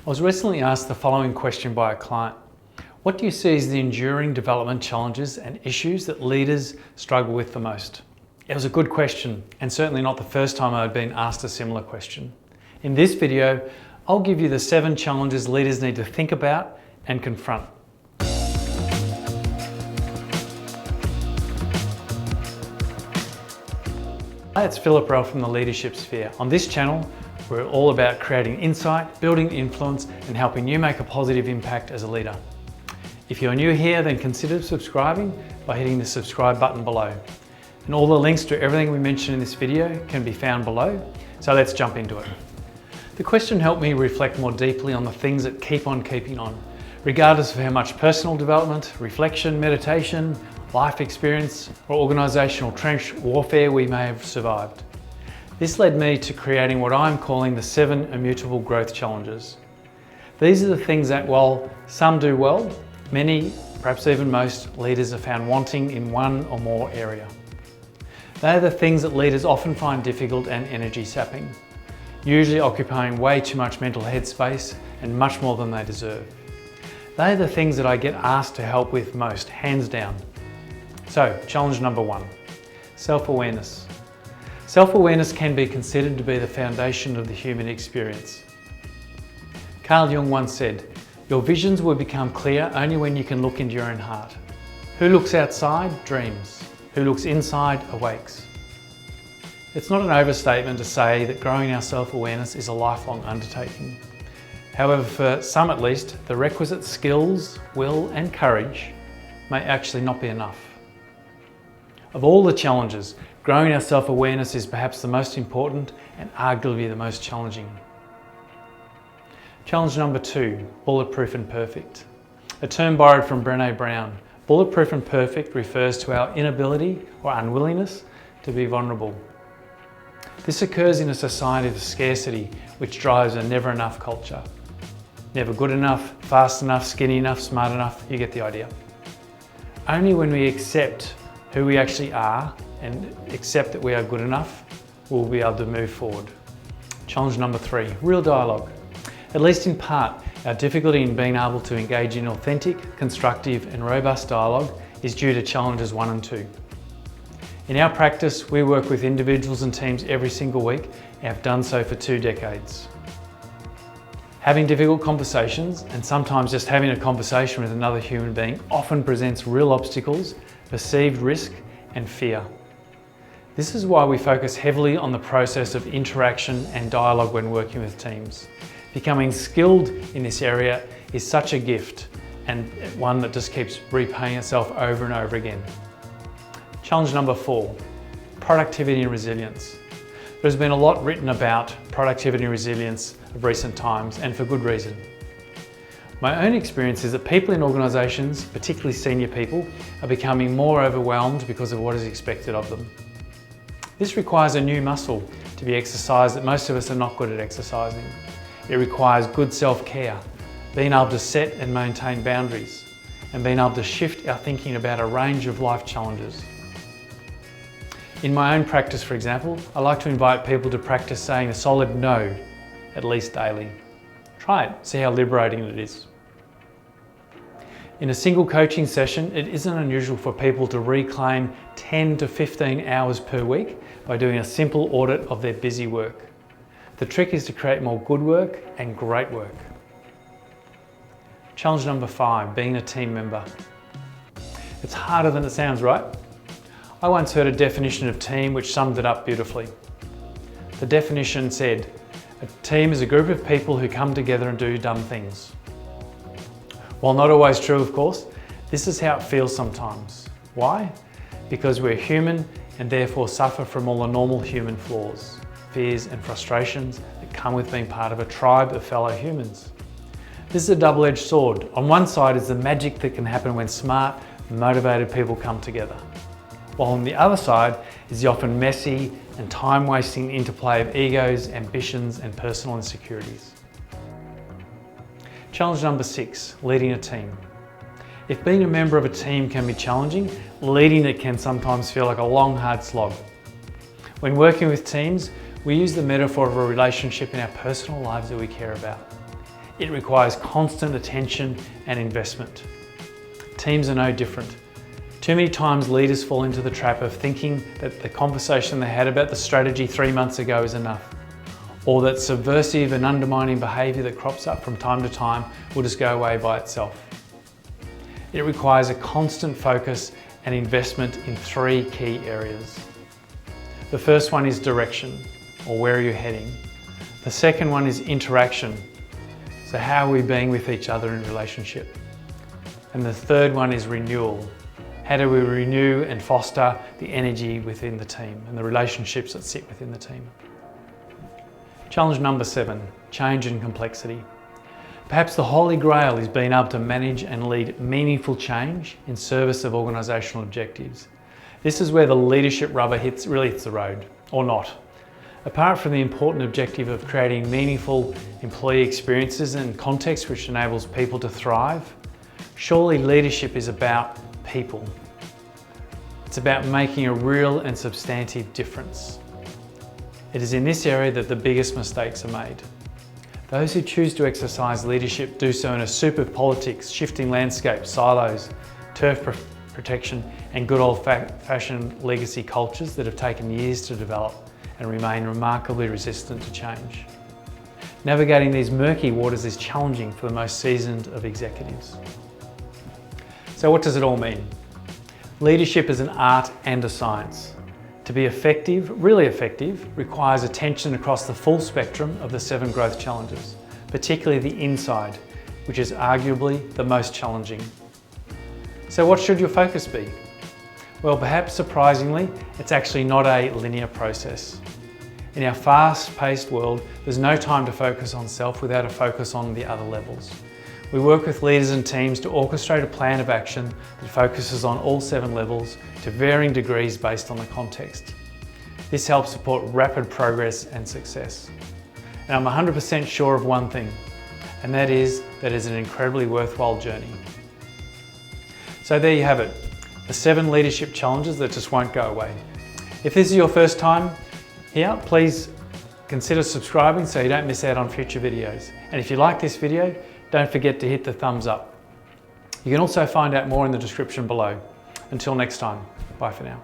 I was recently asked the following question by a client. What do you see as the enduring development challenges and issues that leaders struggle with the most? It was a good question, and certainly not the first time I had been asked a similar question. In this video, I'll give you the 7 challenges leaders need to think about and confront. Hi, it's Philip Rell from the Leadership Sphere. On this channel, we're all about creating insight, building influence, and helping you make a positive impact as a leader. If you're new here, then consider subscribing by hitting the subscribe button below. And all the links to everything we mentioned in this video can be found below, so let's jump into it. The question helped me reflect more deeply on the things that keep on keeping on, regardless of how much personal development, reflection, meditation, life experience, or organisational trench warfare we may have survived. This led me to creating what I'm calling the 7 Immutable Growth Challenges. These are the things that, while some do well, many, perhaps even most, leaders are found wanting in one or more area. They are the things that leaders often find difficult and energy sapping, usually occupying way too much mental headspace and much more than they deserve. They are the things that I get asked to help with most, hands down. So, challenge number 1, self-awareness. Self-awareness can be considered to be the foundation of the human experience. Carl Jung once said, "Your visions will become clear only when you can look into your own heart. Who looks outside dreams. Who looks inside awakes." It's not an overstatement to say that growing our self-awareness is a lifelong undertaking. However, for some at least, the requisite skills, will and courage may actually not be enough. Of all the challenges, growing our self-awareness is perhaps the most important and arguably the most challenging. Challenge number 2, Bulletproof and Perfect. A term borrowed from Brené Brown, Bulletproof and Perfect refers to our inability or unwillingness to be vulnerable. This occurs in a society of scarcity which drives a never enough culture. Never good enough, fast enough, skinny enough, smart enough, you get the idea. Only when we accept who we actually are and accept that we are good enough, we'll be able to move forward. Challenge number 3, real dialogue. At least in part, our difficulty in being able to engage in authentic, constructive and robust dialogue is due to challenges 1 and 2. In our practice, we work with individuals and teams every single week and have done so for 2 decades. Having difficult conversations, and sometimes just having a conversation with another human being, often presents real obstacles, perceived risk and fear. This is why we focus heavily on the process of interaction and dialogue when working with teams. Becoming skilled in this area is such a gift, and one that just keeps repaying itself over and over again. Challenge number 4, productivity and resilience. There's been a lot written about productivity and resilience of recent times, and for good reason. My own experience is that people in organisations, particularly senior people, are becoming more overwhelmed because of what is expected of them. This requires a new muscle to be exercised that most of us are not good at exercising. It requires good self-care, being able to set and maintain boundaries, and being able to shift our thinking about a range of life challenges. In my own practice, for example, I like to invite people to practice saying a solid no, at least daily. Try it, see how liberating it is. In a single coaching session, it isn't unusual for people to reclaim 10 to 15 hours per week by doing a simple audit of their busy work. The trick is to create more good work and great work. Challenge number 5, being a team member. It's harder than it sounds, right? I once heard a definition of team which summed it up beautifully. The definition said, "A team is a group of people who come together and do dumb things." While not always true, of course, this is how it feels sometimes. Why? Because we're human and therefore suffer from all the normal human flaws, fears and frustrations that come with being part of a tribe of fellow humans. This is a double-edged sword. On one side is the magic that can happen when smart, motivated people come together. While on the other side is the often messy and time-wasting interplay of egos, ambitions and personal insecurities. Challenge number 6, leading a team. If being a member of a team can be challenging, leading it can sometimes feel like a long, hard slog. When working with teams, we use the metaphor of a relationship in our personal lives that we care about. It requires constant attention and investment. Teams are no different. Too many times leaders fall into the trap of thinking that the conversation they had about the strategy 3 months ago is enough, or that subversive and undermining behaviour that crops up from time to time will just go away by itself. It requires a constant focus and investment in 3 key areas. The first one is direction, or where are you heading? The second one is interaction, so how are we being with each other in relationship? And the third one is renewal. How do we renew and foster the energy within the team and the relationships that sit within the team? Challenge number 7, change and complexity. Perhaps the holy grail is being able to manage and lead meaningful change in service of organisational objectives. This is where the leadership rubber really hits the road, or not. Apart from the important objective of creating meaningful employee experiences and context which enables people to thrive, surely leadership is about people. It's about making a real and substantive difference. It is in this area that the biggest mistakes are made. Those who choose to exercise leadership do so in a soup of politics, shifting landscapes, silos, turf protection, and good old-fashioned legacy cultures that have taken years to develop and remain remarkably resistant to change. Navigating these murky waters is challenging for the most seasoned of executives. So what does it all mean? Leadership is an art and a science. To be effective, really effective, requires attention across the full spectrum of the 7 growth challenges, particularly the inside, which is arguably the most challenging. So what should your focus be? Well, perhaps surprisingly, it's actually not a linear process. In our fast-paced world, there's no time to focus on self without a focus on the other levels. We work with leaders and teams to orchestrate a plan of action that focuses on all 7 levels to varying degrees based on the context. This helps support rapid progress and success. And I'm 100% sure of one thing, and that is that it's an incredibly worthwhile journey. So there you have it, the 7 leadership challenges that just won't go away. If this is your first time here, please consider subscribing so you don't miss out on future videos. And if you like this video, don't forget to hit the thumbs up. You can also find out more in the description below. Until next time, bye for now.